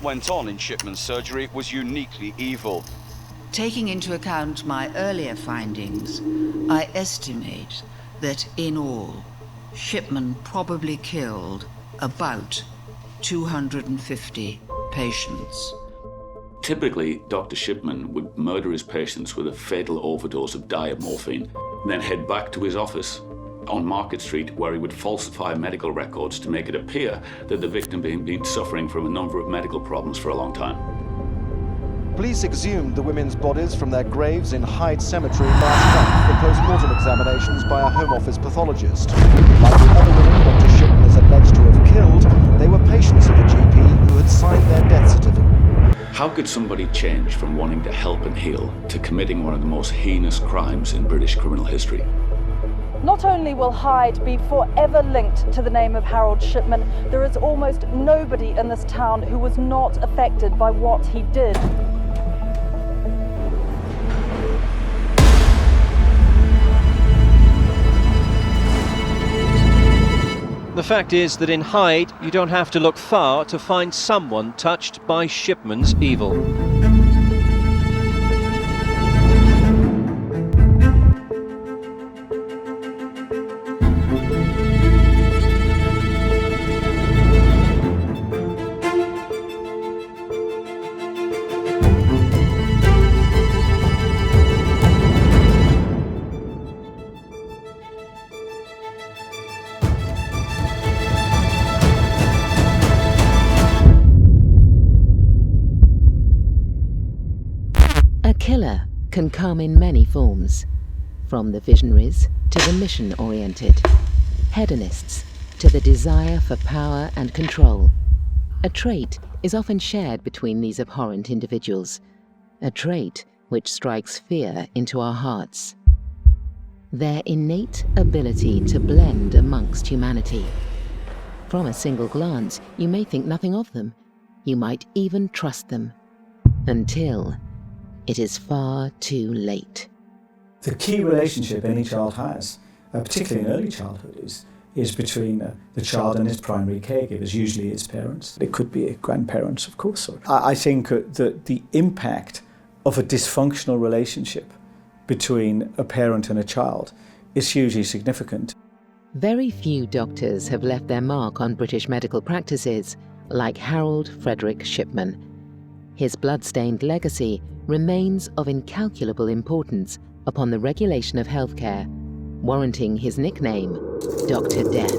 what went on in Shipman's surgery was uniquely evil. Taking into account my earlier findings, I estimate that in all, Shipman probably killed about 250 patients. Typically, Dr. Shipman would murder his patients with a fatal overdose of diamorphine, and then head back to his office on Market Street, where he would falsify medical records to make it appear that the victim had been suffering from a number of medical problems for a long time. Police exhumed the women's bodies from their graves in Hyde Cemetery last month for post-mortem examinations by a Home Office pathologist. Like the other women Dr. Shipman is alleged to have killed, they were patients of the GP who had signed their death certificate. How could somebody change from wanting to help and heal to committing one of the most heinous crimes in British criminal history? Not only will Hyde be forever linked to the name of Harold Shipman, there is almost nobody in this town who was not affected by what he did. The fact is that in Hyde, you don't have to look far to find someone touched by Shipman's evil. Killer can come in many forms, from the visionaries to the mission-oriented, hedonists to the desire for power and control. A trait is often shared between these abhorrent individuals, a trait which strikes fear into our hearts. Their innate ability to blend amongst humanity. From a single glance, you may think nothing of them. You might even trust them, until it is far too late. The key relationship any child has, particularly in early childhood, is between the child and his primary caregivers, usually its parents. It could be grandparents, of course. I think that the impact of a dysfunctional relationship between a parent and a child is hugely significant. Very few doctors have left their mark on British medical practices like Harold Frederick Shipman. His blood-stained legacy remains of incalculable importance upon the regulation of healthcare, warranting his nickname, Dr. Death.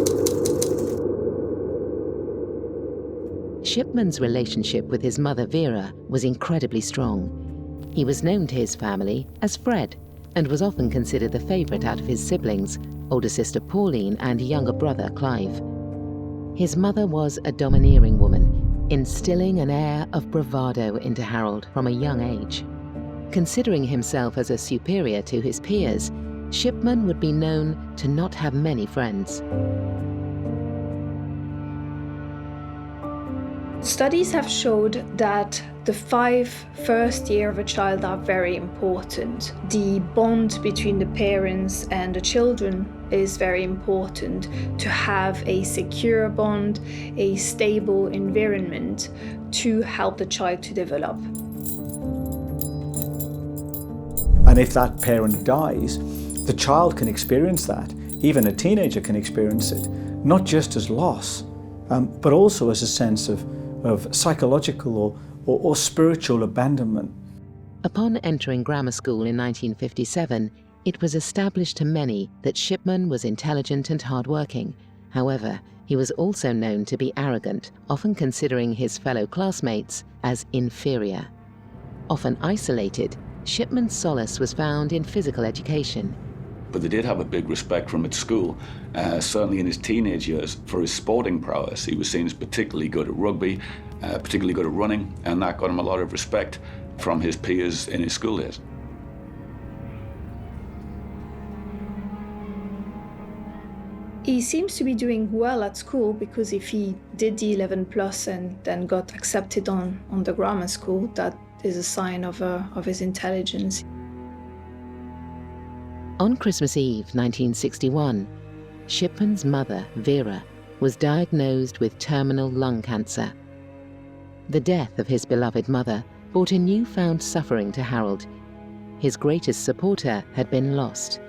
Shipman's relationship with his mother Vera was incredibly strong. He was known to his family as Fred and was often considered the favourite out of his siblings, older sister Pauline and younger brother Clive. His mother was a domineering woman, instilling an air of bravado into Harold from a young age. Considering himself as a superior to his peers, Shipman would be known to not have many friends. Studies have showed that the 5 first years of a child are very important. The bond between the parents and the children is very important to have a secure bond, a stable environment to help the child to develop. And if that parent dies, the child can experience that. Even a teenager can experience it, not just as loss, but also as a sense of psychological or spiritual abandonment. Upon entering grammar school in 1957, it was established to many that Shipman was intelligent and hard-working. However, he was also known to be arrogant, often considering his fellow classmates as inferior. Often isolated, Shipman's solace was found in physical education. But they did have a big respect from at school, certainly in his teenage years, for his sporting prowess. He was seen as particularly good at rugby, particularly good at running, and that got him a lot of respect from his peers in his school days. He seems to be doing well at school, because if he did the 11+ and then got accepted on the grammar school, that is a sign of his intelligence. On Christmas Eve 1961, Shipman's mother, Vera, was diagnosed with terminal lung cancer. The death of his beloved mother brought a newfound suffering to Harold. His greatest supporter had been lost.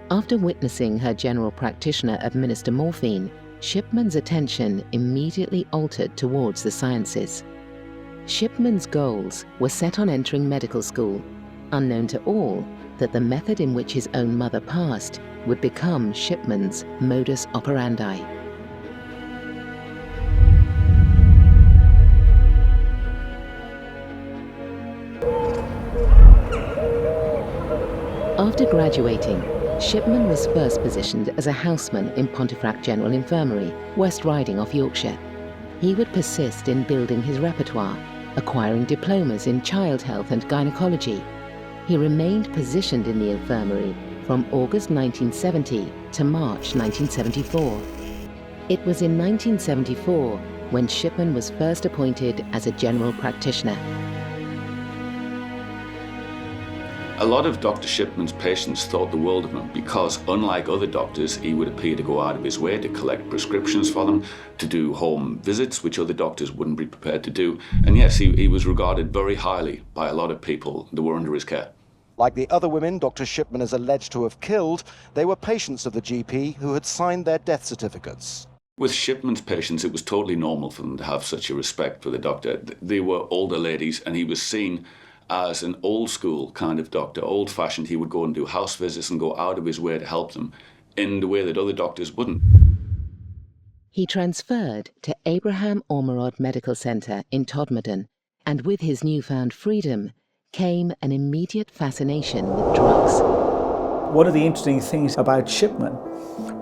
After witnessing her general practitioner administer morphine, Shipman's attention immediately altered towards the sciences. Shipman's goals were set on entering medical school, unknown to all that the method in which his own mother passed would become Shipman's modus operandi. After graduating, Shipman was first positioned as a houseman in Pontefract General Infirmary, West Riding off Yorkshire. He would persist in building his repertoire, acquiring diplomas in child health and gynecology. He remained positioned in the infirmary from August 1970 to March 1974. It was in 1974 when Shipman was first appointed as a general practitioner. A lot of Dr. Shipman's patients thought the world of him because, unlike other doctors, he would appear to go out of his way to collect prescriptions for them, to do home visits, which other doctors wouldn't be prepared to do. And yes, he was regarded very highly by a lot of people that were under his care. Like the other women Dr. Shipman is alleged to have killed, they were patients of the GP who had signed their death certificates. With Shipman's patients, it was totally normal for them to have such a respect for the doctor. They were older ladies, and he was seen as an old school kind of doctor, old fashioned. He would go and do house visits and go out of his way to help them in the way that other doctors wouldn't. He transferred to Abraham Ormerod Medical Centre in Todmorden, and with his newfound freedom came an immediate fascination with drugs. One of the interesting things about Shipman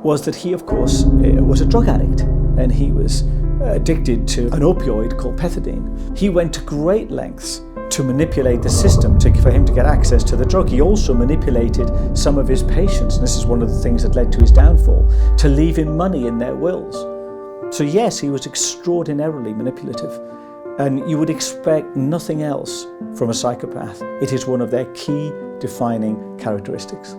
was that he, of course, was a drug addict, and he was addicted to an opioid called pethidine. He went to great lengths to manipulate the system for him to get access to the drug. He also manipulated some of his patients, and this is one of the things that led to his downfall, to leave him money in their wills. So yes, he was extraordinarily manipulative, and you would expect nothing else from a psychopath. It is one of their key defining characteristics.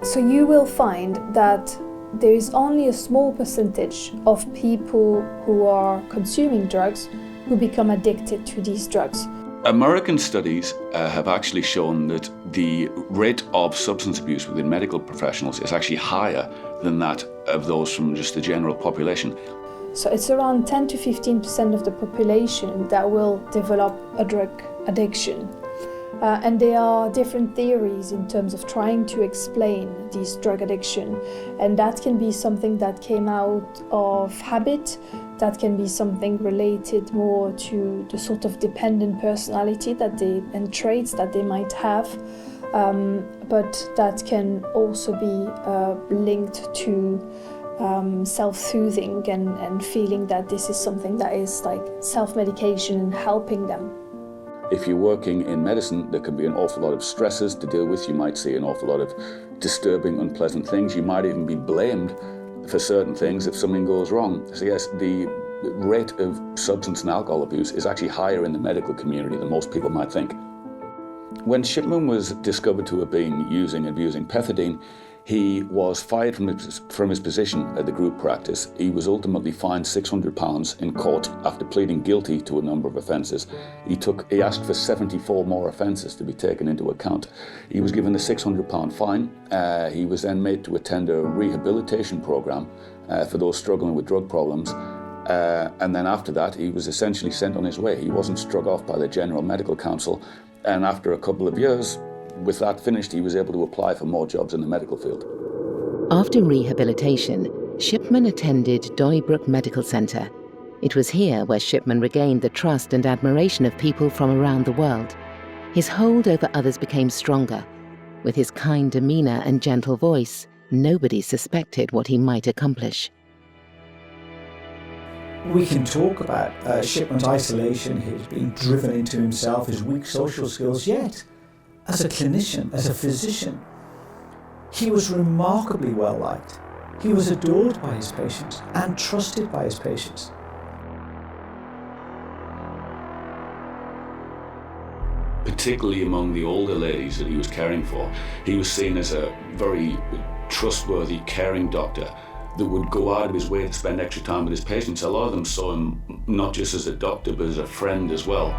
So you will find that there is only a small percentage of people who are consuming drugs who become addicted to these drugs. American studies have actually shown that the rate of substance abuse within medical professionals is actually higher than that of those from just the general population. So it's around 10 to 15% of the population that will develop a drug addiction. And there are different theories in terms of trying to explain this drug addiction. And that can be something that came out of habit, that can be something related more to the sort of dependent personality and traits that they might have. But that can also be linked to self-soothing and feeling that this is something that is like self-medication and helping them. If you're working in medicine, there can be an awful lot of stresses to deal with. You might see an awful lot of disturbing, unpleasant things. You might even be blamed for certain things if something goes wrong. So yes, the rate of substance and alcohol abuse is actually higher in the medical community than most people might think. When Shipman was discovered to have been using and abusing pethidine, he was fired from his position at the group practice. He was ultimately fined £600 in court after pleading guilty to a number of offences. He asked for 74 more offences to be taken into account. He was given a £600 fine. He was then made to attend a rehabilitation programme for those struggling with drug problems. And then after that, he was essentially sent on his way. He wasn't struck off by the General Medical Council. And after a couple of years, with that finished, he was able to apply for more jobs in the medical field. After rehabilitation, Shipman attended Donnybrook Medical Centre. It was here where Shipman regained the trust and admiration of people from around the world. His hold over others became stronger. With his kind demeanour and gentle voice, nobody suspected what he might accomplish. We can talk about Shipman's isolation, his being driven into himself, his weak social skills, yet as a clinician, as a physician, he was remarkably well liked. He was adored by his patients and trusted by his patients. Particularly among the older ladies that he was caring for, he was seen as a very trustworthy, caring doctor that would go out of his way to spend extra time with his patients. A lot of them saw him not just as a doctor, but as a friend as well.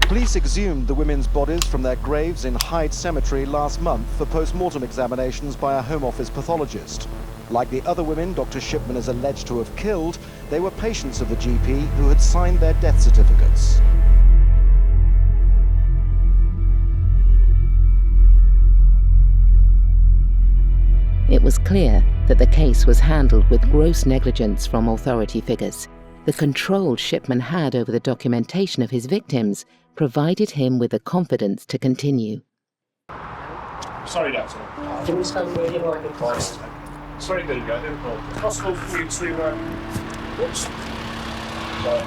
Police exhumed the women's bodies from their graves in Hyde Cemetery last month for post-mortem examinations by a Home Office pathologist. Like the other women Dr. Shipman is alleged to have killed, they were patients of the GP who had signed their death certificates. It was clear that the case was handled with gross negligence from authority figures. The control Shipman had over the documentation of his victims provided him with the confidence to continue. Sorry, Doctor. Can we stand where you like, please? Sorry, there you go. It's possible for you to, whoops. So,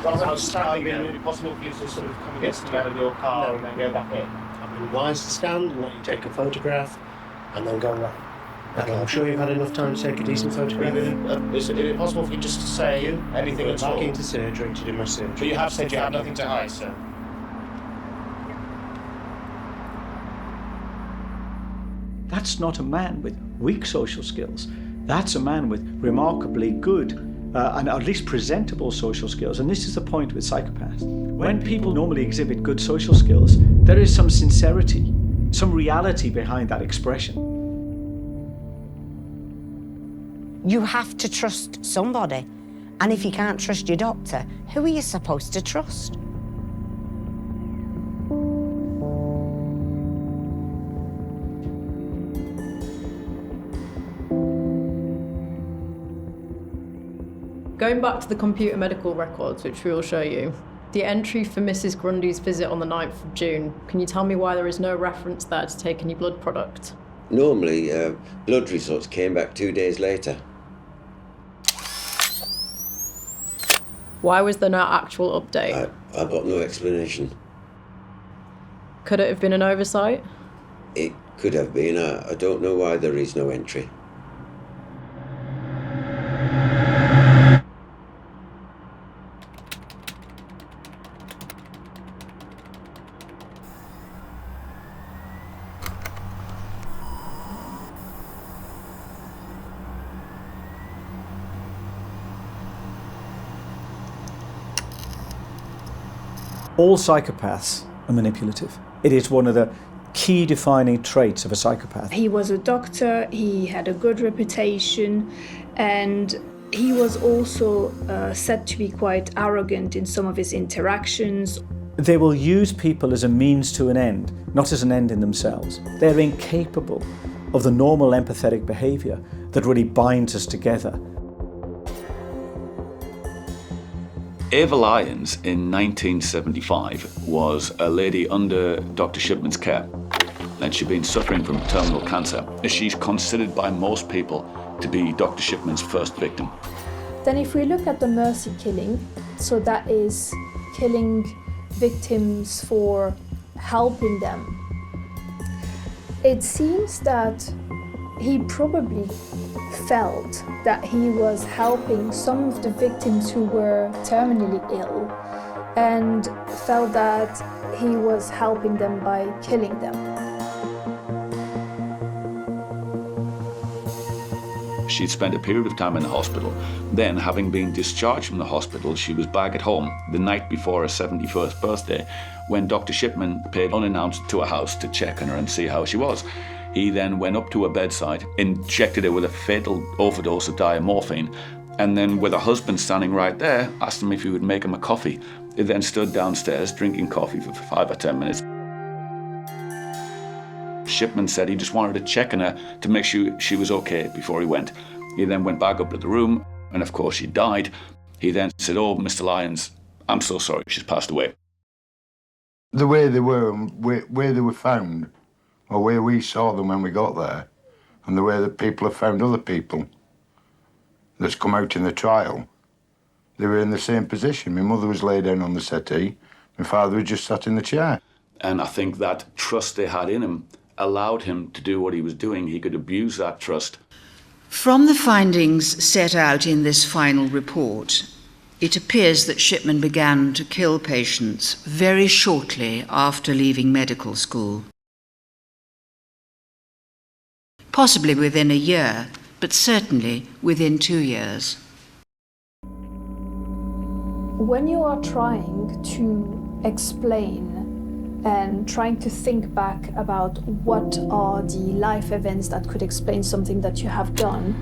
rather than standing there, would it be possible for you to sort of come against me out of your car and then go back in? I'd be wise to stand and let you take a photograph and then go right. Okay, I'm sure you've had enough time to take a decent photograph. Is it possible for you just to say anything at all? Back into surgery to do my surgery. But you have said you have nothing to hide, sir. That's not a man with weak social skills. That's a man with remarkably good and at least presentable social skills. And this is the point with psychopaths. When people normally exhibit good social skills, there is some sincerity, some reality behind that expression. You have to trust somebody. And if you can't trust your doctor, who are you supposed to trust? Going back to the computer medical records, which we will show you, the entry for Mrs. Grundy's visit on the 9th of June, can you tell me why there is no reference there to take any blood product? Normally, blood results came back 2 days later. Why was there no actual update? I've got no explanation. Could it have been an oversight? It could have been. I don't know why there is no entry. All psychopaths are manipulative. It is one of the key defining traits of a psychopath. He was a doctor, he had a good reputation, and he was also said to be quite arrogant in some of his interactions. They will use people as a means to an end, not as an end in themselves. They're incapable of the normal empathetic behaviour that really binds us together. Ava Lyons in 1975 was a lady under Dr. Shipman's care, and she'd been suffering from terminal cancer. She's considered by most people to be Dr. Shipman's first victim. Then if we look at the mercy killing, so that is killing victims for helping them, it seems that he probably felt that he was helping some of the victims who were terminally ill and felt that he was helping them by killing them. She'd spent a period of time in the hospital. Then, having been discharged from the hospital, she was back at home the night before her 71st birthday when Dr. Shipman paid unannounced to her house to check on her and see how she was. He then went up to her bedside, injected her with a fatal overdose of diamorphine, and then with her husband standing right there, asked him if he would make him a coffee. He then stood downstairs drinking coffee for 5 or 10 minutes. Shipman said he just wanted to check on her to make sure she was okay before he went. He then went back up to the room, and of course she died. He then said, "Oh, Mr. Lyons, I'm so sorry, she's passed away." The way they were and where they were found, or where we saw them when we got there, and the way that people have found other people that's come out in the trial, they were in the same position. My mother was laid down on the settee, my father was just sat in the chair. And I think that trust they had in him allowed him to do what he was doing. He could abuse that trust. From the findings set out in this final report, it appears that Shipman began to kill patients very shortly after leaving medical school. possibly within a year, but certainly within 2 years. When you are trying to explain and trying to think back about what are the life events that could explain something that you have done,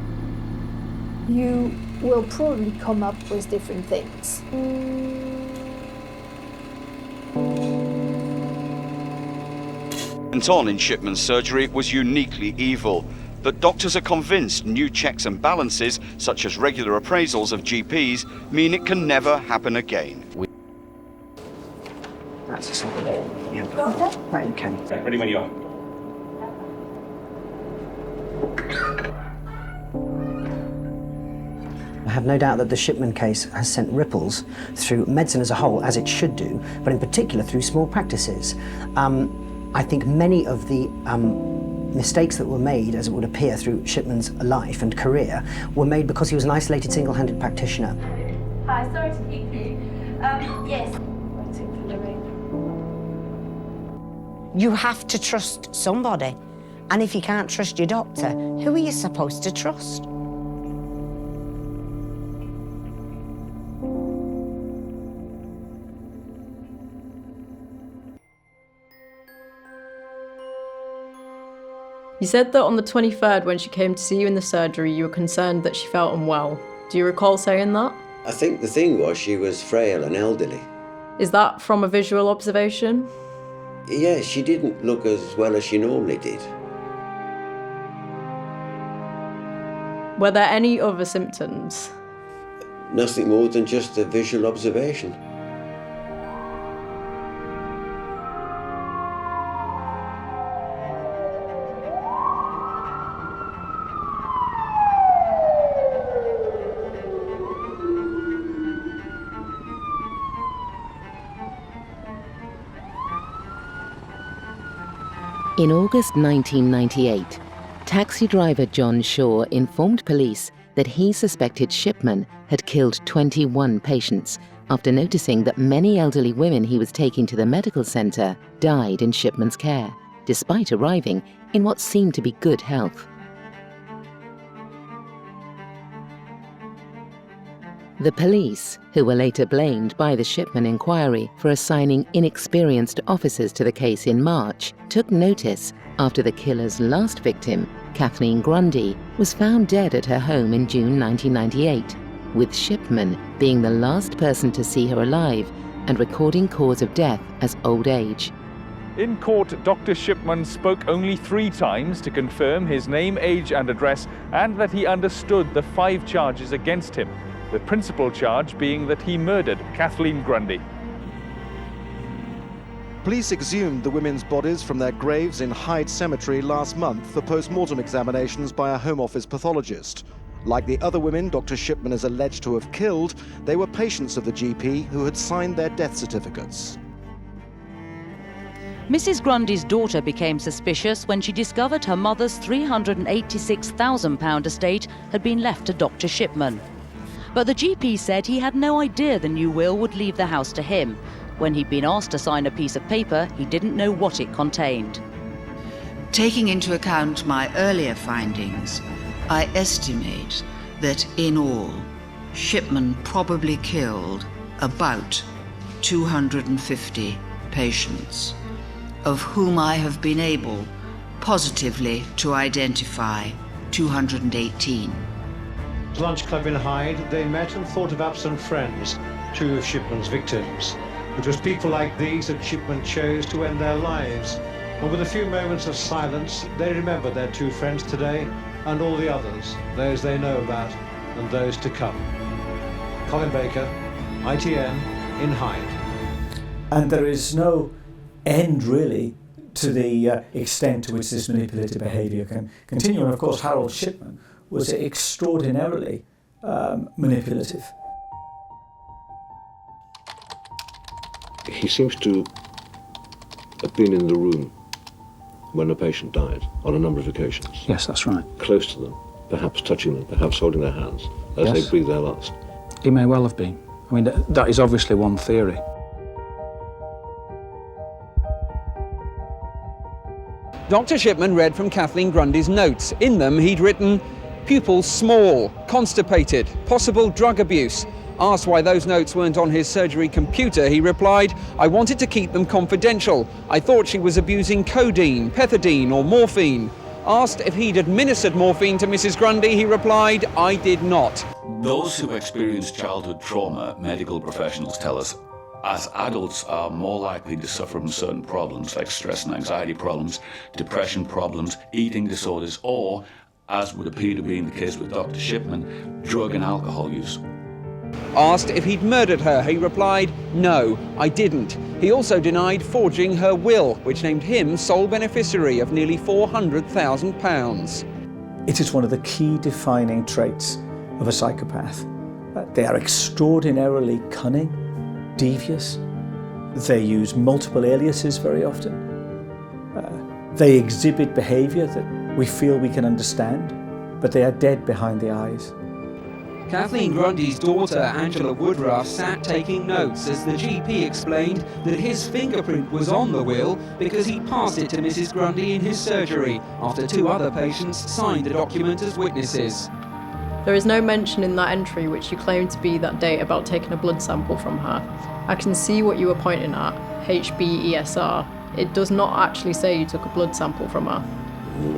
you will probably come up with different things. On in Shipman's surgery was uniquely evil, but doctors are convinced new checks and balances, such as regular appraisals of GPs, mean it can never happen again. That's a sort of... Yeah. Right, okay. Ready when you are. I have no doubt that the Shipman case has sent ripples through medicine as a whole, as it should do, but in particular through small practices. I think many of the mistakes that were made, as it would appear, through Shipman's life and career, were made because he was an isolated, single-handed practitioner. Hi, sorry to keep you. Yes. You have to trust somebody. And if you can't trust your doctor, who are you supposed to trust? You said that on the 23rd, when she came to see you in the surgery, you were concerned that she felt unwell. Do you recall saying that? I think the thing was she was frail and elderly. Is that from a visual observation? Yeah, she didn't look as well as she normally did. Were there any other symptoms? Nothing more than just a visual observation. In August 1998, taxi driver John Shaw informed police that he suspected Shipman had killed 21 patients after noticing that many elderly women he was taking to the medical centre died in Shipman's care, despite arriving in what seemed to be good health. The police, who were later blamed by the Shipman inquiry for assigning inexperienced officers to the case in March, took notice after the killer's last victim, Kathleen Grundy, was found dead at her home in June 1998, with Shipman being the last person to see her alive and recording cause of death as old age. In court, Dr. Shipman spoke only 3 times to confirm his name, age and address, and that he understood the 5 charges against him. The principal charge being that he murdered Kathleen Grundy. Police exhumed the women's bodies from their graves in Hyde Cemetery last month for post-mortem examinations by a Home Office pathologist. Like the other women Dr. Shipman is alleged to have killed, they were patients of the GP who had signed their death certificates. Mrs. Grundy's daughter became suspicious when she discovered her mother's £386,000 estate had been left to Dr. Shipman. But the GP said he had no idea the new will would leave the house to him. When he'd been asked to sign a piece of paper, he didn't know what it contained. Taking into account my earlier findings, I estimate that in all, Shipman probably killed about 250 patients, of whom I have been able positively to identify 218. Lunch club in Hyde, they met and thought of absent friends, 2 of Shipman's victims. It was people like these that Shipman chose to end their lives. And with a few moments of silence, they remember their 2 friends today and all the others, those they know about and those to come. Colin Baker, ITN, in Hyde. And there is no end, really, to the extent to which this manipulative behaviour can continue. And of course, Harold Shipman was extraordinarily manipulative. He seems to have been in the room when a patient died on a number of occasions. Yes, that's right. Close to them, perhaps touching them, perhaps holding their hands as they breathe their last. He may well have been. I mean, that is obviously one theory. Dr. Shipman read from Kathleen Grundy's notes. In them, he'd written, "Pupils small, constipated, possible drug abuse." Asked why those notes weren't on his surgery computer, he replied, "I wanted to keep them confidential. I thought she was abusing codeine, pethidine or morphine." Asked if he'd administered morphine to Mrs. Grundy, he replied, "I did not." Those who experience childhood trauma, medical professionals tell us, as adults are more likely to suffer from certain problems like stress and anxiety problems, depression problems, eating disorders, or, as would appear to be in the case with Dr. Shipman, drug and alcohol use. Asked if he'd murdered her, he replied, "No, I didn't." He also denied forging her will, which named him sole beneficiary of nearly £400,000. It is one of the key defining traits of a psychopath. They are extraordinarily cunning, devious. They use multiple aliases very often. They exhibit behaviour that we feel we can understand, but they are dead behind the eyes. Kathleen Grundy's daughter, Angela Woodruff, sat taking notes as the GP explained that his fingerprint was on the will because he passed it to Mrs. Grundy in his surgery after 2 other patients signed the document as witnesses. There is no mention in that entry which you claim to be that date about taking a blood sample from her. I can see what you were pointing at, HBESR. It does not actually say you took a blood sample from her.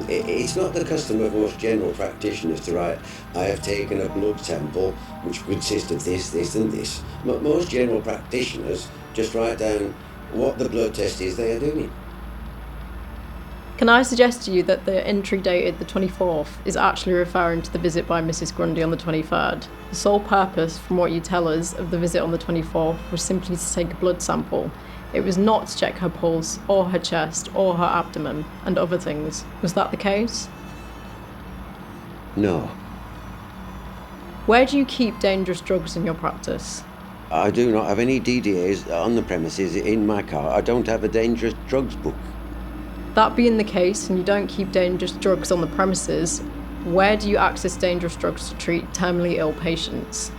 It's not the custom of most general practitioners to write, "I have taken a blood sample which consists of this, this and this." Most general practitioners just write down what the blood test is they are doing. Can I suggest to you that the entry dated the 24th is actually referring to the visit by Mrs. Grundy on the 23rd? The sole purpose, from what you tell us, of the visit on the 24th was simply to take a blood sample. It was not to check her pulse, or her chest, or her abdomen, and other things. Was that the case? No. Where do you keep dangerous drugs in your practice? I do not have any DDAs on the premises in my car. I don't have a dangerous drugs book. That being the case, and you don't keep dangerous drugs on the premises, where do you access dangerous drugs to treat terminally ill patients?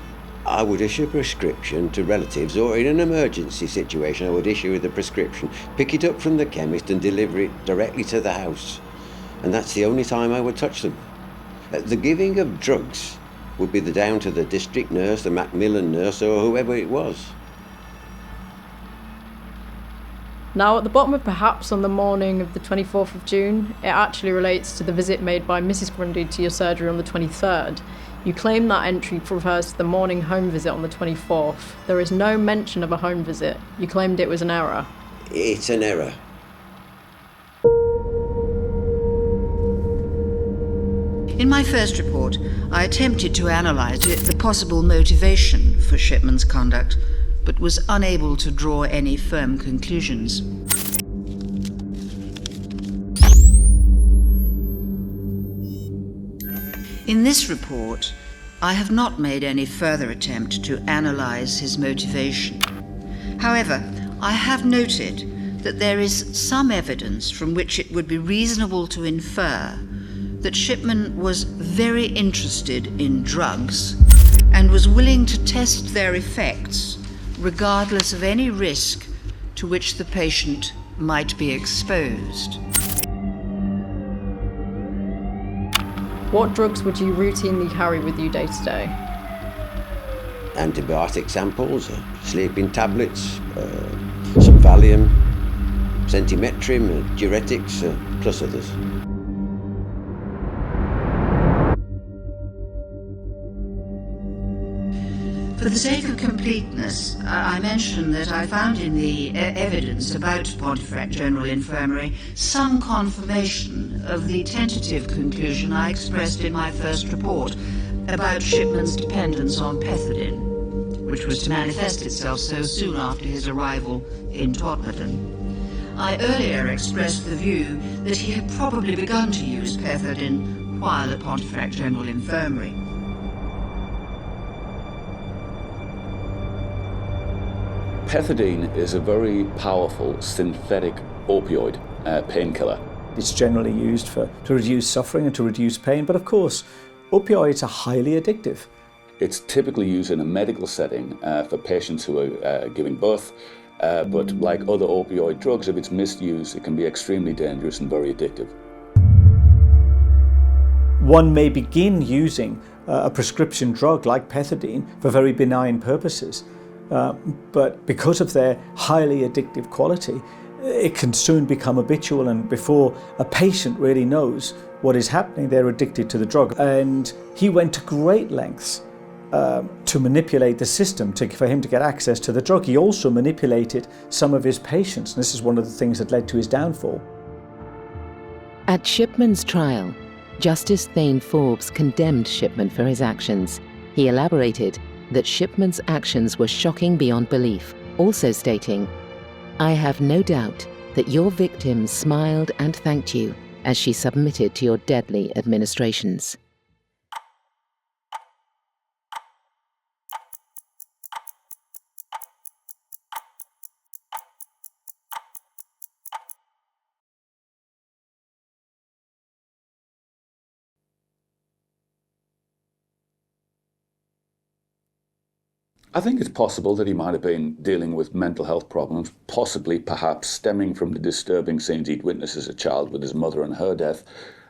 I would issue a prescription to relatives, or in an emergency situation I would issue the prescription, pick it up from the chemist and deliver it directly to the house. And that's the only time I would touch them. The giving of drugs would be down to the district nurse, the Macmillan nurse, or whoever it was. Now, at the bottom of perhaps on the morning of the 24th of June, it actually relates to the visit made by Mrs. Grundy to your surgery on the 23rd. You claim that entry refers to the morning home visit on the 24th. There is no mention of a home visit. You claimed it was an error. It's an error. In my first report, I attempted to analyse the possible motivation for Shipman's conduct, but was unable to draw any firm conclusions. In this report, I have not made any further attempt to analyse his motivation. However, I have noted that there is some evidence from which it would be reasonable to infer that Shipman was very interested in drugs and was willing to test their effects regardless of any risk to which the patient might be exposed. What drugs would you routinely carry with you day to day? Antibiotic samples, sleeping tablets, some Valium, centimetrim, diuretics, plus others. For the sake of completeness, I mention that I found in the evidence about Pontefract General Infirmary some confirmation of the tentative conclusion I expressed in my first report about Shipman's dependence on pethidine, which was to manifest itself so soon after his arrival in Todmorden. I earlier expressed the view that he had probably begun to use pethidine while at Pontefract General Infirmary. Pethidine is a very powerful synthetic opioid painkiller. It's generally used to reduce suffering and to reduce pain, but of course, opioids are highly addictive. It's typically used in a medical setting for patients who are giving birth, But like other opioid drugs, if it's misused, it can be extremely dangerous and very addictive. One may begin using a prescription drug like pethidine for very benign purposes, but because of their highly addictive quality, it can soon become habitual, and before a patient really knows what is happening, they're addicted to the drug. And he went to great lengths to manipulate the system for him to get access to the drug. He also manipulated some of his patients, and this is one of the things that led to his downfall. At Shipman's trial, Justice Thane Forbes condemned Shipman for his actions. He elaborated that Shipman's actions were shocking beyond belief, also stating, "I have no doubt that your victim smiled and thanked you as she submitted to your deadly administrations." I think it's possible that he might have been dealing with mental health problems, possibly, perhaps, stemming from the disturbing scenes he'd witnessed as a child with his mother and her death.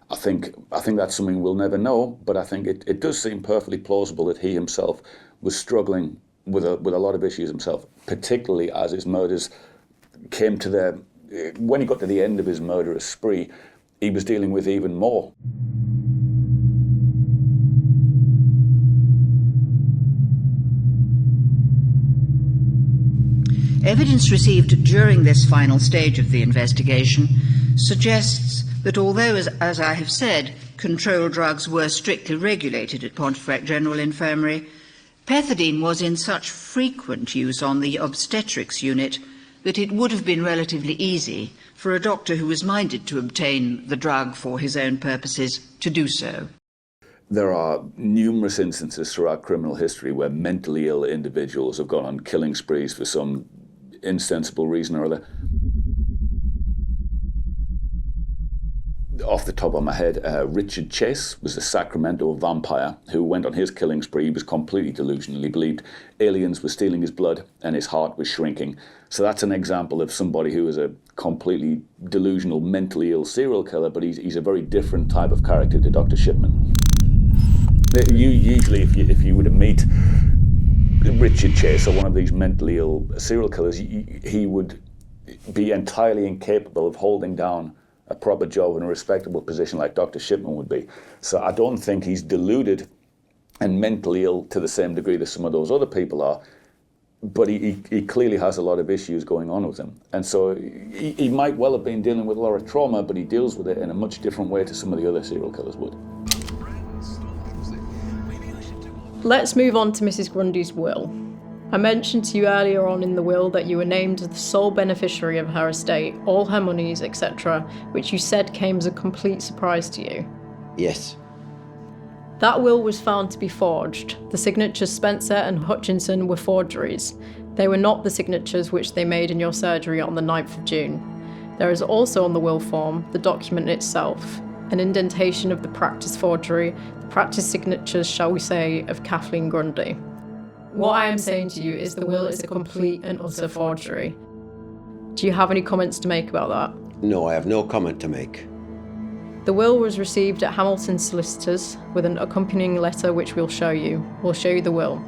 I think that's something we'll never know, but I think it does seem perfectly plausible that he himself was struggling with a lot of issues himself, particularly as his murders came to when he got to the end of his murderous spree, he was dealing with even more. Evidence received during this final stage of the investigation suggests that although, as I have said, controlled drugs were strictly regulated at Pontefract General Infirmary, pethidine was in such frequent use on the obstetrics unit that it would have been relatively easy for a doctor who was minded to obtain the drug for his own purposes to do so. There are numerous instances throughout criminal history where mentally ill individuals have gone on killing sprees for some insensible reason or other. Off the top of my head, Richard Chase was a Sacramento vampire who went on his killing spree. He was completely delusional. He believed aliens were stealing his blood and his heart was shrinking. So that's an example of somebody who is a completely delusional, mentally ill serial killer, but he's a very different type of character to Dr. Shipman. Usually, if you were to meet Richard Chase or one of these mentally ill serial killers, he would be entirely incapable of holding down a proper job in a respectable position like Dr. Shipman would be. So I don't think he's deluded and mentally ill to the same degree that some of those other people are, but he clearly has a lot of issues going on with him. And so he might well have been dealing with a lot of trauma, but he deals with it in a much different way to some of the other serial killers would. Let's move on to Mrs. Grundy's will. I mentioned to you earlier on in the will that you were named as the sole beneficiary of her estate, all her monies, etc., which you said came as a complete surprise to you. Yes. That will was found to be forged. The signatures Spencer and Hutchinson were forgeries. They were not the signatures which they made in your surgery on the 9th of June. There is also on the will form the document itself, an indentation of the practice forgery, the practice signatures, shall we say, of Kathleen Grundy. What I am saying to you is the will is a complete and utter forgery. Do you have any comments to make about that? No, I have no comment to make. The will was received at Hamilton's solicitors with an accompanying letter which we'll show you. We'll show you the will.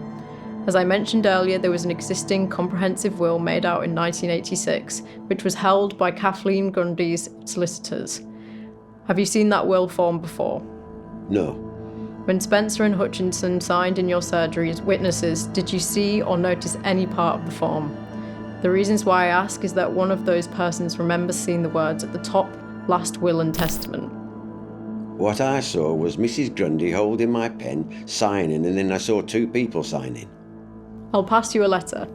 As I mentioned earlier, there was an existing comprehensive will made out in 1986, which was held by Kathleen Grundy's solicitors. Have you seen that will form before? No. When Spencer and Hutchinson signed in your surgery as witnesses, did you see or notice any part of the form? The reasons why I ask is that one of those persons remembers seeing the words at the top, last will and testament. What I saw was Mrs. Grundy holding my pen, signing, and then I saw two people signing. I'll pass you a letter.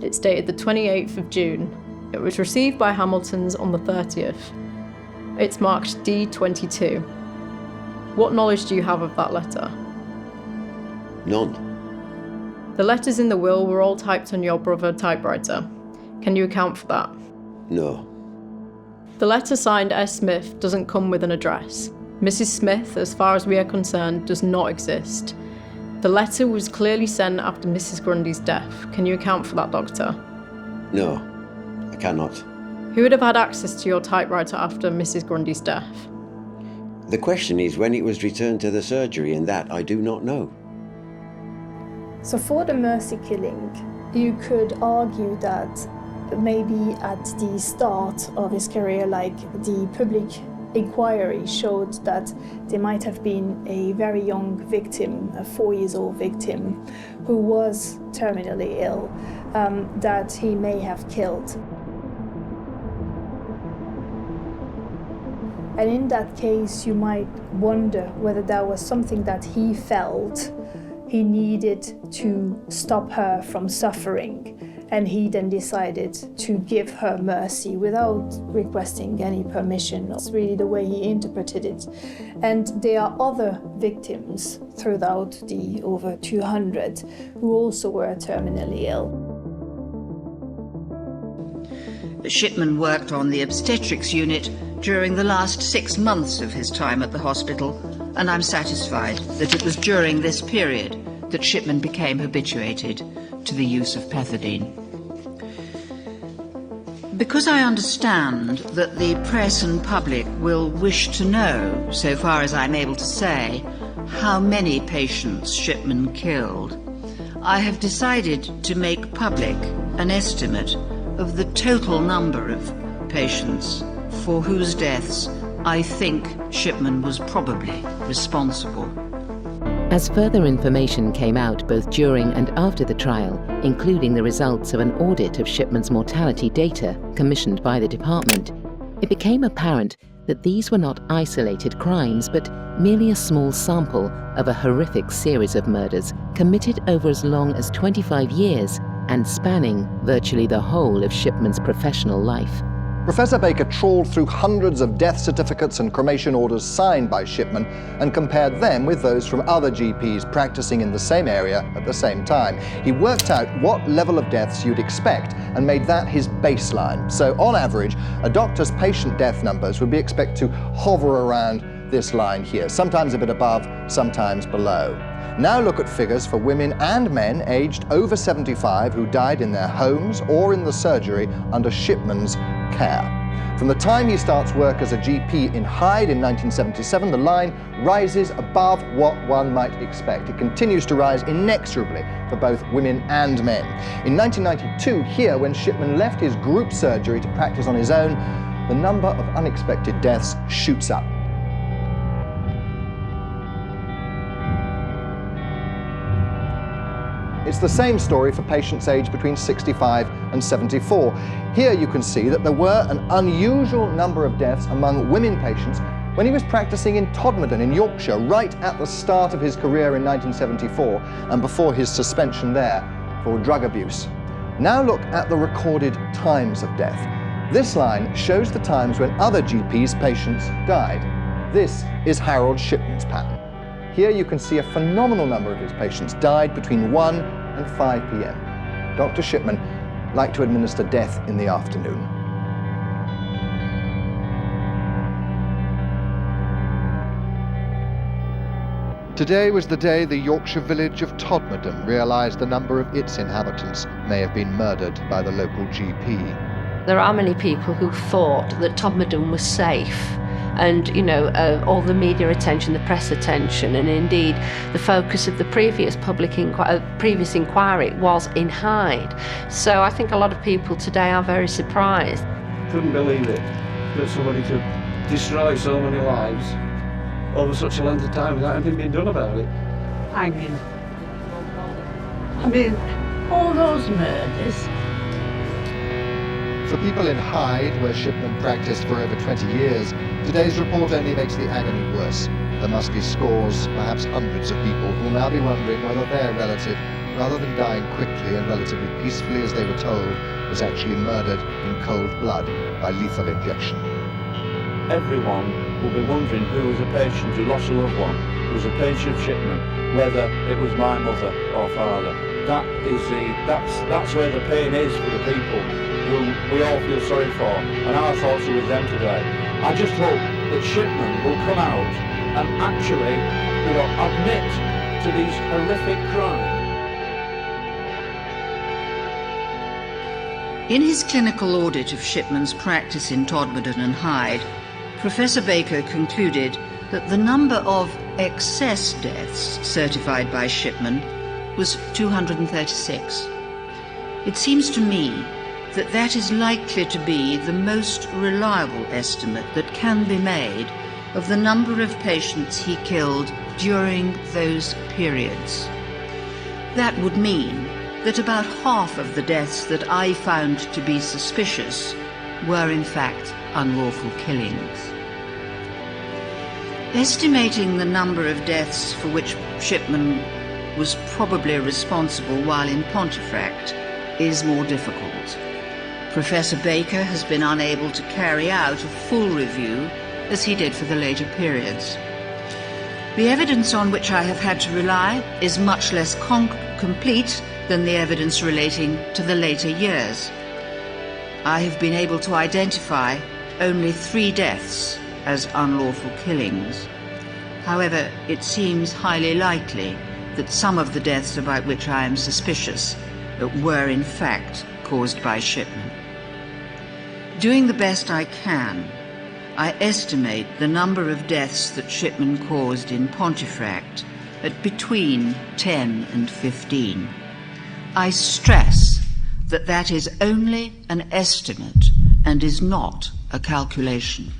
It's dated the 28th of June. It was received by Hamilton's on the 30th. It's marked D22. What knowledge do you have of that letter? None. The letters in the will were all typed on your brother typewriter. Can you account for that? No. The letter signed S. Smith doesn't come with an address. Mrs. Smith, as far as we are concerned, does not exist. The letter was clearly sent after Mrs. Grundy's death. Can you account for that, Doctor? No. I cannot. Who would have had access to your typewriter after Mrs. Grundy's death? The question is when it was returned to the surgery, and that I do not know. So for the Mercy killing, you could argue that maybe at the start of his career, like the public inquiry showed that there might have been a very young victim, a 4-year-old victim, who was terminally ill, that he may have killed. And in that case, you might wonder whether that was something that he felt he needed to stop her from suffering, and he then decided to give her mercy without requesting any permission. That's really the way he interpreted it. And there are other victims throughout the over 200 who also were terminally ill. Shipman worked on the obstetrics unit during the last 6 months of his time at the hospital, and I'm satisfied that it was during this period that Shipman became habituated to the use of pethidine. Because I understand that the press and public will wish to know, so far as I'm able to say, how many patients Shipman killed, I have decided to make public an estimate of the total number of patients for whose deaths I think Shipman was probably responsible. As further information came out both during and after the trial, including the results of an audit of Shipman's mortality data commissioned by the department, it became apparent that these were not isolated crimes, but merely a small sample of a horrific series of murders committed over as long as 25 years and spanning virtually the whole of Shipman's professional life. Professor Baker trawled through hundreds of death certificates and cremation orders signed by Shipman and compared them with those from other GPs practicing in the same area at the same time. He worked out what level of deaths you'd expect and made that his baseline. So on average, a doctor's patient death numbers would be expected to hover around this line here, sometimes a bit above, sometimes below. Now look at figures for women and men aged over 75 who died in their homes or in the surgery under Shipman's care. From the time he starts work as a GP in Hyde in 1977, the line rises above what one might expect. It continues to rise inexorably for both women and men. In 1992, here, when Shipman left his group surgery to practice on his own, the number of unexpected deaths shoots up. It's the same story for patients aged between 65 and 74. Here you can see that there were an unusual number of deaths among women patients when he was practicing in Todmorden in Yorkshire, right at the start of his career in 1974 and before his suspension there for drug abuse. Now look at the recorded times of death. This line shows the times when other GPs' patients died. This is Harold Shipman's pattern. Here you can see a phenomenal number of his patients died between 1 and 5 p.m. Dr. Shipman liked to administer death in the afternoon. Today was the day the Yorkshire village of Todmorden realised the number of its inhabitants may have been murdered by the local GP. There are many people who thought that Todmorden was safe. And, you know, all the media attention, the press attention, and indeed the focus of the previous previous inquiry was in Hyde. So I think a lot of people today are very surprised. Couldn't believe it, that somebody could destroy so many lives over such a length of time without anything being done about it. Hanging. I mean, all those murders. For people in Hyde, where Shipman practiced for over 20 years, today's report only makes the agony worse. There must be scores, perhaps hundreds of people who will now be wondering whether their relative, rather than dying quickly and relatively peacefully as they were told, was actually murdered in cold blood by lethal injection. Everyone will be wondering who was a patient who lost a loved one, who was a patient of Shipman, whether it was my mother or father. That's where the pain is for the people who we all feel sorry for, and our thoughts are with them today. I just hope that Shipman will come out and actually, admit to these horrific crimes. In his clinical audit of Shipman's practice in Todmorden and Hyde, Professor Baker concluded that the number of excess deaths certified by Shipman was 236. It seems to me that that is likely to be the most reliable estimate that can be made of the number of patients he killed during those periods. That would mean that about half of the deaths that I found to be suspicious were in fact unlawful killings. Estimating the number of deaths for which Shipman was probably responsible while in Pontefract is more difficult. Professor Baker has been unable to carry out a full review as he did for the later periods. The evidence on which I have had to rely is much less complete than the evidence relating to the later years. I have been able to identify only 3 deaths as unlawful killings. However, it seems highly likely that some of the deaths about which I am suspicious were in fact caused by Shipman. Doing the best I can, I estimate the number of deaths that Shipman caused in Pontefract at between 10 and 15. I stress that that is only an estimate and is not a calculation.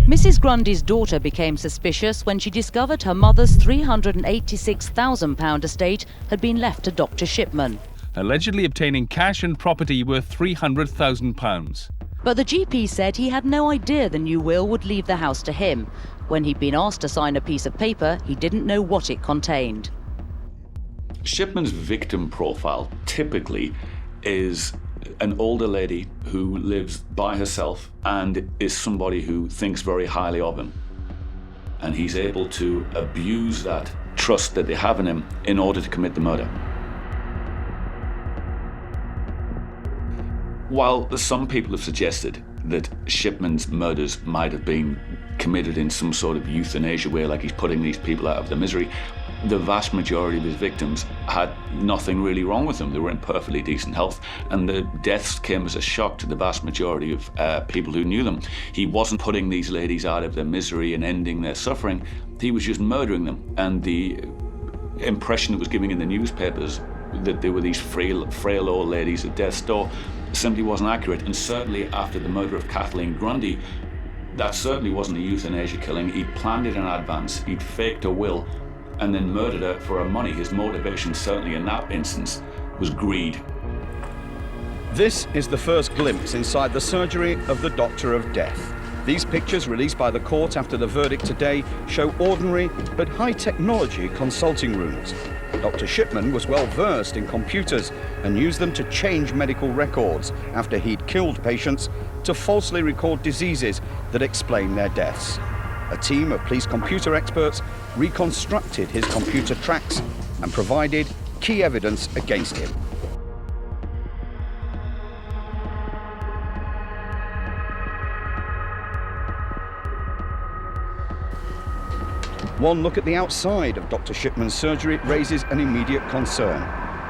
Mrs. Grundy's daughter became suspicious when she discovered her mother's £386,000 estate had been left to Dr. Shipman. Allegedly obtaining cash and property worth £300,000. But the GP said he had no idea the new will would leave the house to him. When he'd been asked to sign a piece of paper, he didn't know what it contained. Shipman's victim profile typically is an older lady who lives by herself and is somebody who thinks very highly of him. And he's able to abuse that trust that they have in him in order to commit the murder. While some people have suggested that Shipman's murders might have been committed in some sort of euthanasia way, like he's putting these people out of their misery, the vast majority of his victims had nothing really wrong with them. They were in perfectly decent health, and the deaths came as a shock to the vast majority of people who knew them. He wasn't putting these ladies out of their misery and ending their suffering. He was just murdering them, and the impression it was giving in the newspapers that they were these frail old ladies at death's door simply wasn't accurate. And certainly after the murder of Kathleen Grundy, that certainly wasn't a euthanasia killing. He'd planned it in advance, he'd faked a will, and then murdered her for her money. His motivation, certainly in that instance, was greed. This is the first glimpse inside the surgery of the Doctor of Death. These pictures, released by the court after the verdict today, show ordinary but high-technology consulting rooms. Dr. Shipman was well versed in computers and used them to change medical records after he'd killed patients to falsely record diseases that explain their deaths. A team of police computer experts reconstructed his computer tracks and provided key evidence against him. One look at the outside of Dr. Shipman's surgery raises an immediate concern.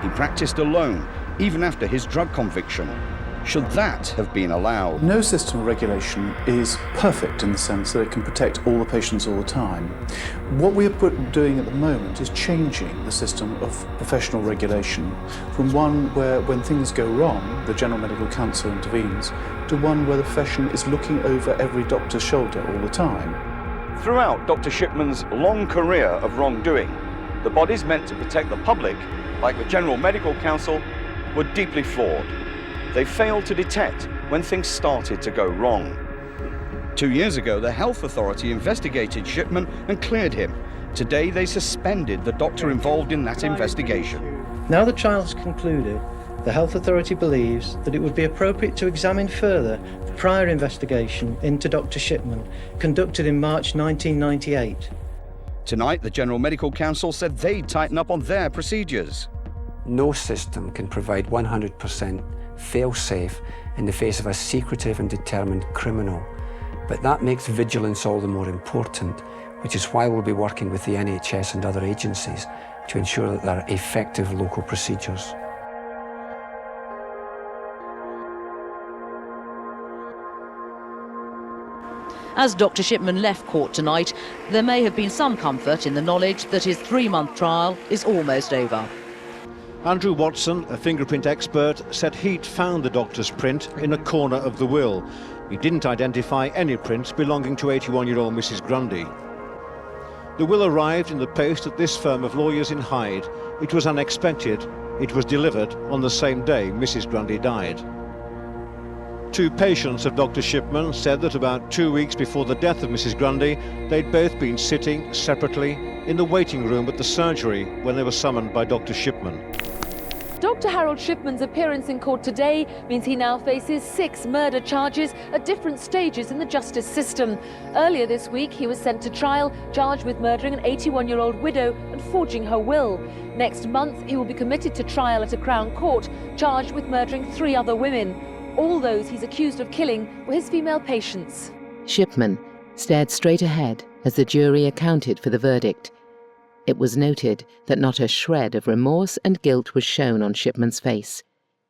He practiced alone, even after his drug conviction. Should that have been allowed? No system of regulation is perfect in the sense that it can protect all the patients all the time. What we are doing at the moment is changing the system of professional regulation from one where, when things go wrong, the General Medical Council intervenes, to one where the profession is looking over every doctor's shoulder all the time. Throughout Dr. Shipman's long career of wrongdoing, the bodies meant to protect the public, like the General Medical Council, were deeply flawed. They failed to detect when things started to go wrong. 2 years ago, the health authority investigated Shipman and cleared him. Today, they suspended the doctor involved in that investigation. Now the trial has concluded, the health authority believes that it would be appropriate to examine further the prior investigation into Dr. Shipman, conducted in March 1998. Tonight, the General Medical Council said they'd tighten up on their procedures. No system can provide 100% fail-safe in the face of a secretive and determined criminal. But that makes vigilance all the more important, which is why we'll be working with the NHS and other agencies to ensure that there are effective local procedures. As Dr. Shipman left court tonight, there may have been some comfort in the knowledge that his 3-month trial is almost over. Andrew Watson, a fingerprint expert, said he'd found the doctor's print in a corner of the will. He didn't identify any prints belonging to 81-year-old Mrs. Grundy. The will arrived in the post at this firm of lawyers in Hyde. It was unexpected. It was delivered on the same day Mrs. Grundy died. 2 patients of Dr. Shipman said that about 2 weeks before the death of Mrs. Grundy, they'd both been sitting separately in the waiting room at the surgery when they were summoned by Dr. Shipman. Dr. Harold Shipman's appearance in court today means he now faces 6 murder charges at different stages in the justice system. Earlier this week, he was sent to trial, charged with murdering an 81-year-old widow and forging her will. Next month, he will be committed to trial at a Crown Court, charged with murdering 3 other women. All those he's accused of killing were his female patients. Shipman stared straight ahead as the jury accounted for the verdict. It was noted that not a shred of remorse and guilt was shown on Shipman's face.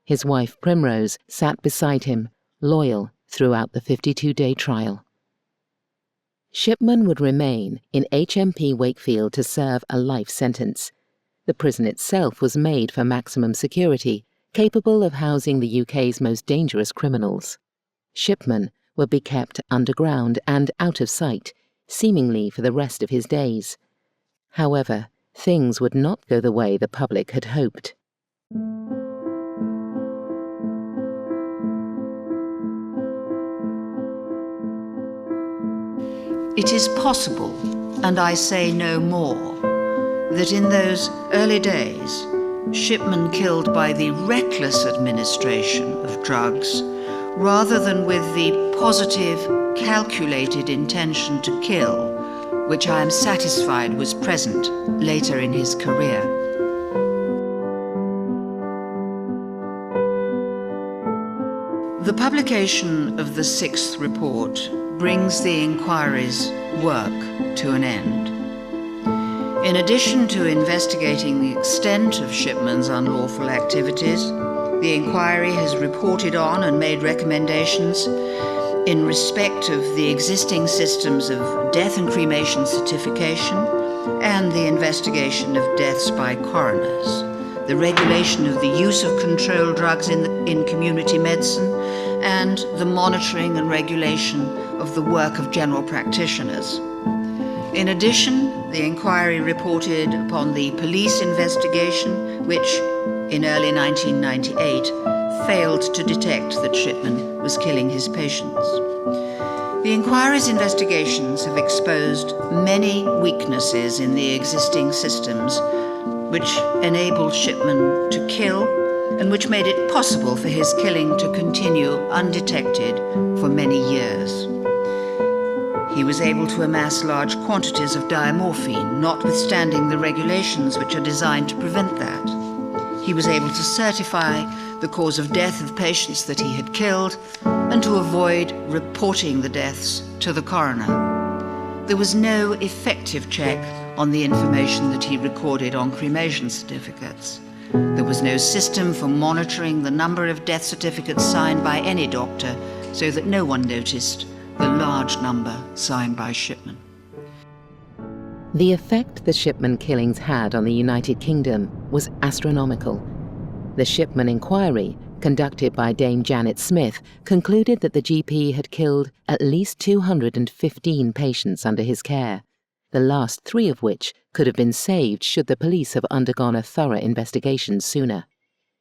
His wife Primrose sat beside him, loyal throughout the 52-day trial. Shipman would remain in HMP Wakefield to serve a life sentence. The prison itself was made for maximum security, capable of housing the UK's most dangerous criminals. Shipman would be kept underground and out of sight, seemingly for the rest of his days. However, things would not go the way the public had hoped. It is possible, and I say no more, that in those early days, Shipman killed by the reckless administration of drugs, rather than with the positive, calculated intention to kill, which I am satisfied was present later in his career. The publication of the 6th report brings the inquiry's work to an end. In addition to investigating the extent of Shipman's unlawful activities, the inquiry has reported on and made recommendations in respect of the existing systems of death and cremation certification and the investigation of deaths by coroners, the regulation of the use of controlled drugs in community medicine, and the monitoring and regulation of the work of general practitioners. In addition, the inquiry reported upon the police investigation, which, in early 1998, failed to detect that Shipman was killing his patients. The inquiry's investigations have exposed many weaknesses in the existing systems, which enabled Shipman to kill and which made it possible for his killing to continue undetected for many years. He was able to amass large quantities of diamorphine, notwithstanding the regulations which are designed to prevent that. He was able to certify the cause of death of patients that he had killed and to avoid reporting the deaths to the coroner. There was no effective check on the information that he recorded on cremation certificates. There was no system for monitoring the number of death certificates signed by any doctor, so that no one noticed the large number signed by Shipman. The effect the Shipman killings had on the United Kingdom was astronomical. The Shipman inquiry, conducted by Dame Janet Smith, concluded that the GP had killed at least 215 patients under his care, the last 3 of which could have been saved should the police have undergone a thorough investigation sooner.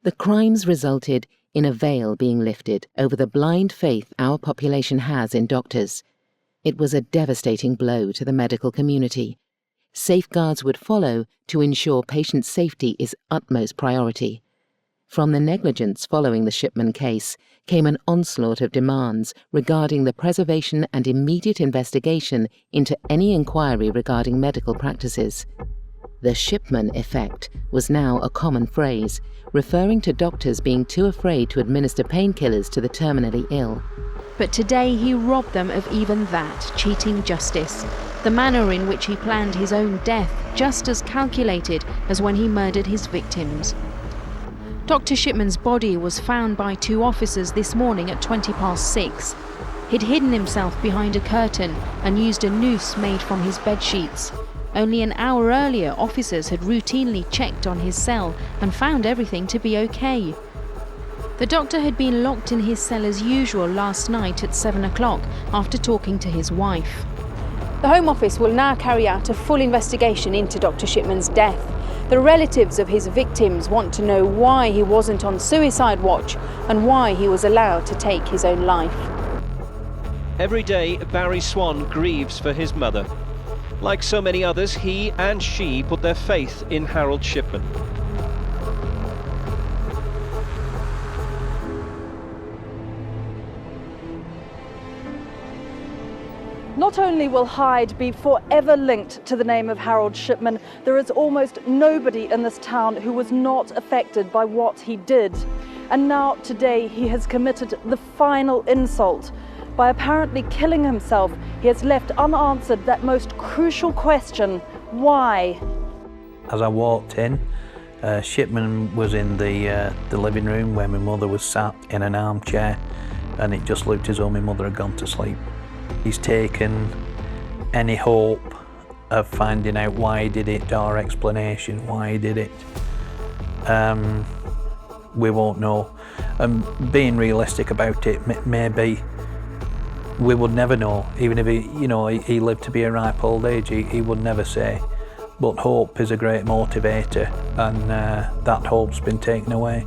The crimes resulted in a veil being lifted over the blind faith our population has in doctors. It was a devastating blow to the medical community. Safeguards would follow to ensure patient safety is utmost priority. From the negligence following the Shipman case came an onslaught of demands regarding the preservation and immediate investigation into any inquiry regarding medical practices. The Shipman effect was now a common phrase, referring to doctors being too afraid to administer painkillers to the terminally ill. But today he robbed them of even that, cheating justice. The manner in which he planned his own death, just as calculated as when he murdered his victims. Dr. Shipman's body was found by 2 officers this morning at 6:20. He'd hidden himself behind a curtain and used a noose made from his bedsheets. Only an hour earlier, officers had routinely checked on his cell and found everything to be okay. The doctor had been locked in his cell as usual last night at 7 o'clock after talking to his wife. The Home Office will now carry out a full investigation into Dr. Shipman's death. The relatives of his victims want to know why he wasn't on suicide watch and why he was allowed to take his own life. Every day, Barry Swan grieves for his mother. Like so many others, he and she put their faith in Harold Shipman. Not only will Hyde be forever linked to the name of Harold Shipman, there is almost nobody in this town who was not affected by what he did. And now, today, he has committed the final insult. By apparently killing himself, he has left unanswered that most crucial question: why? As I walked in, Shipman was in the living room where my mother was sat in an armchair, and it just looked as though my mother had gone to sleep. He's taken any hope of finding out why he did it, or explanation why he did it. We won't know. And being realistic about it, maybe we would never know. Even if he lived to be a ripe old age, he would never say. But hope is a great motivator, and that hope's been taken away.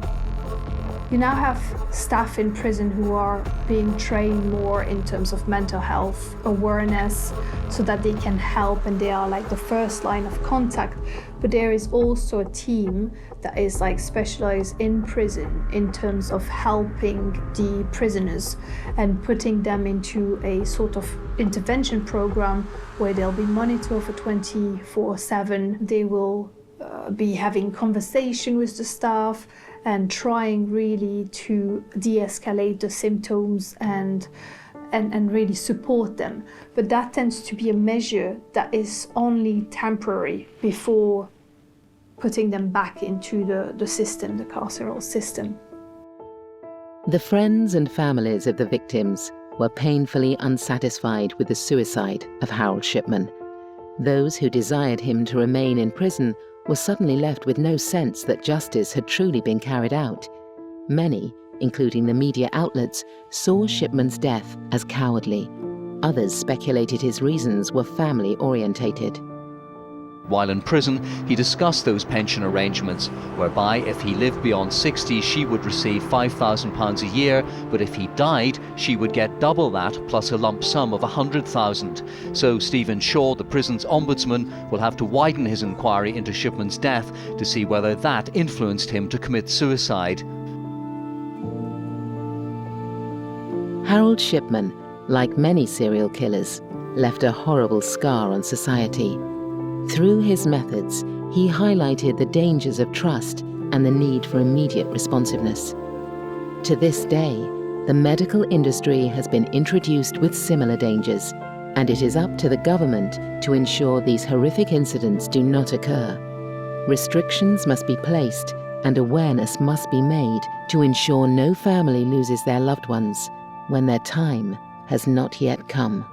You now have staff in prison who are being trained more in terms of mental health awareness so that they can help, and they are like the first line of contact. But there is also a team that is like specialized in prison in terms of helping the prisoners and putting them into a sort of intervention program where they'll be monitored for 24/7. They will be having conversation with the staff and trying really to de-escalate the symptoms and really support them. But that tends to be a measure that is only temporary before putting them back into the system, the carceral system. The friends and families of the victims were painfully unsatisfied with the suicide of Harold Shipman. Those who desired him to remain in prison were suddenly left with no sense that justice had truly been carried out. Many, including the media outlets, saw Shipman's death as cowardly. Others speculated his reasons were family-orientated. While in prison, he discussed those pension arrangements, whereby if he lived beyond 60, she would receive £5,000 a year, but if he died, she would get double that, plus a lump sum of £100,000. So Stephen Shaw, the prison's ombudsman, will have to widen his inquiry into Shipman's death to see whether that influenced him to commit suicide. Harold Shipman, like many serial killers, left a horrible scar on society. Through his methods, he highlighted the dangers of trust and the need for immediate responsiveness. To this day, the medical industry has been introduced with similar dangers, and it is up to the government to ensure these horrific incidents do not occur. Restrictions must be placed and awareness must be made to ensure no family loses their loved ones when their time has not yet come.